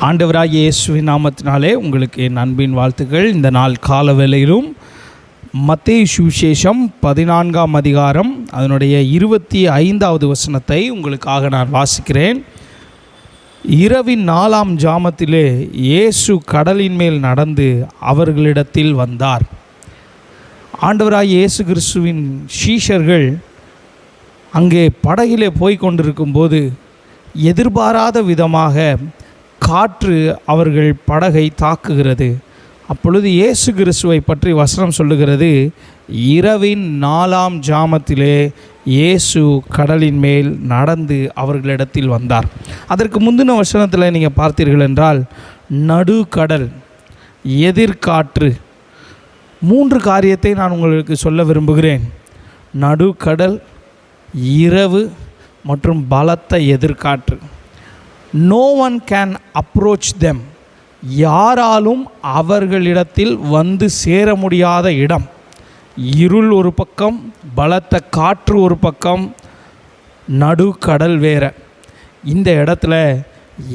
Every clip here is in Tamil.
ஆண்டவராகிய இயேசுவின் நாமத்தினாலே உங்களுக்கு என் அன்பின் வாழ்த்துக்கள். இந்த நாள் கால வேளையிலும் மத்தேயு சுவிசேஷம் 14ஆம் அதிகாரம் அதனுடைய 25வது வசனத்தை உங்களுக்காக நான் வாசிக்கிறேன். இரவின் 4ஆம் ஜாமத்திலே இயேசு கடலின் மேல் நடந்து அவர்களிடத்தில் வந்தார். ஆண்டவராகிய இயேசு கிறிஸ்துவின் சீஷர்கள் அங்கே படகிலே போய் கொண்டிருக்கும்போது எதிர்பாராத விதமாக காற்று அவர்கள் படகை தாக்குகிறது. அப்பொழுது இயேசு கிறிஸ்துவை பற்றி வசனம் சொல்லுகிறது, இரவின் 4ஆம் ஜாமத்திலே இயேசு கடலின் மேல் நடந்து அவர்களிடத்தில் வந்தார். அதற்கு முந்தின வசனத்தில் நீங்கள் பார்த்தீர்கள் என்றால் நடுக்கடல், எதிர்காற்று, 3 காரியத்தை நான் உங்களுக்கு சொல்ல விரும்புகிறேன். நடுக்கடல், இரவு மற்றும் பலத்த எதிர்காற்று. No one can approach them. யாராலும் அவர்களிடத்தில் வந்து சேர முடியாத இடம். இருள் ஒரு பக்கம், பலத்த காற்று ஒரு பக்கம், நடுக்கடல் வேற. இந்த இடத்துல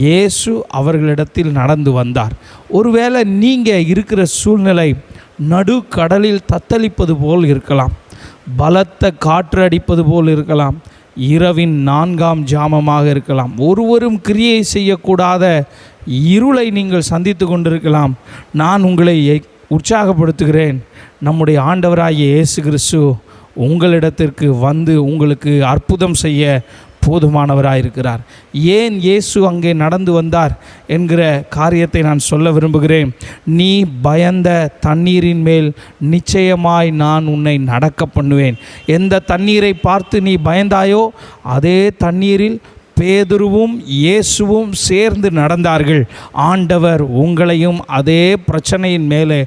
இயேசு அவர்களிடத்தில் நடந்து வந்தார். ஒருவேளை நீங்கள் இருக்கிற சூழ்நிலை நடுக்கடலில் தத்தளிப்பது போல் இருக்கலாம், பலத்த காற்று அடிப்பது போல் இருக்கலாம், இரவின் 4ஆம் ஜாமமாக இருக்கலாம், ஒருவரும் கிரியை செய்யக்கூடாத இருளை நீங்கள் சந்தித்து கொண்டிருக்கலாம். நான் உங்களை உற்சாகப்படுத்துகிறேன். நம்முடைய ஆண்டவராகிய இயேசு கிறிஸ்து உங்களிடத்திற்கு வந்து உங்களுக்கு அற்புதம் செய்ய போதுமானவராயிருக்கிறார். ஏன் இயேசு அங்கே நடந்து வந்தார் என்கிற காரியத்தை நான் சொல்ல விரும்புகிறேன். நீ பயந்த தண்ணீரின் மேல் நிச்சயமாய் நான் உன்னை நடக்க பண்ணுவேன். எந்த தண்ணீரை பார்த்து நீ பயந்தாயோ அதே தண்ணீரில் பேதுருவும் இயேசுவும் சேர்ந்து நடந்தார்கள். ஆண்டவர் உங்களையும் அதே பிரச்சனையின் மேலே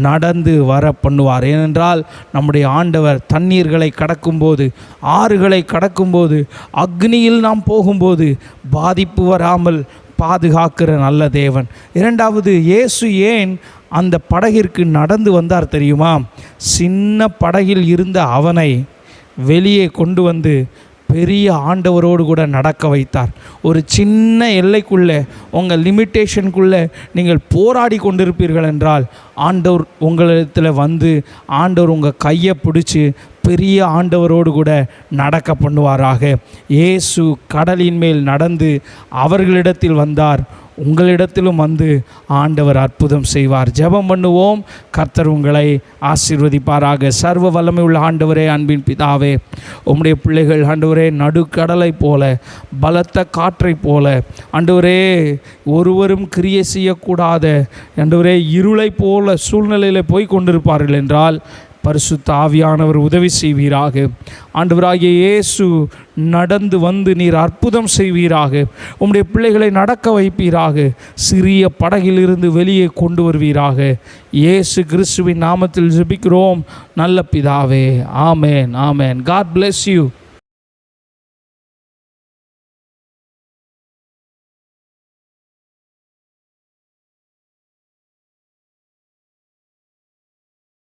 நடந்து வர பண்ணுவார். ஏனென்றால் நம்முடைய ஆண்டவர் தண்ணீர்களை கடக்கும்போது, ஆறுகளை கடக்கும்போது, அக்னியில் நாம் போகும்போது பாதிப்பு வராமல் பாதுகாக்கிற நல்ல தேவன். 2வது, இயேசு ஏன் அந்த படகிற்கு நடந்து வந்தார் தெரியுமா? சின்ன படகில் இருந்த அவனை வெளியே கொண்டு வந்து பெரிய ஆண்டவரோடு கூட நடக்க வைத்தார். ஒரு சின்ன எல்லைக்குள்ளே, உங்கள் லிமிட்டேஷனுக்குள்ளே நீங்கள் போராடி கொண்டிருப்பீர்கள் என்றால் ஆண்டவர் உங்களிடத்தில் வந்து ஆண்டவர் உங்கள் கையை பிடிச்சி பெரிய ஆண்டவரோடு கூட நடக்க பண்ணுவாராக. இயேசு கடலின் மேல் நடந்து அவர்களிடத்தில் வந்தார். உங்களிடத்திலும் வந்து ஆண்டவர் அற்புதம் செய்வார். ஜெபம் பண்ணுவோம். கர்த்தர் உங்களை ஆசீர்வதிப்பாராக. சர்வ வல்லமை உள்ள ஆண்டவரே, அன்பின் பிதாவே, உம்முடைய பிள்ளைகள் ஆண்டவரே நடுக்கடலை போல, பலத்த காற்றை போல ஆண்டவரே ஒருவரும் கிரியை செய்யக்கூடாத ஆண்டவரே இருளை போல சூழ்நிலையில் போய் கொண்டிருப்பார்கள் என்றால் பரிசுத்த ஆவியானவர் உதவி செய்வீராக. ஆண்டவராகிய இயேசு நடந்து வந்து நீர் அற்புதம் செய்வீராக. உம்முடைய பிள்ளைகளை நடக்க வைப்பீராக. சிறிய படகிலிருந்து வெளியே கொண்டு வருவீராக. இயேசு கிறிஸ்துவின் நாமத்தில் ஜெபிக்கிறோம் நல்ல பிதாவே. ஆமேன், ஆமேன். God bless you.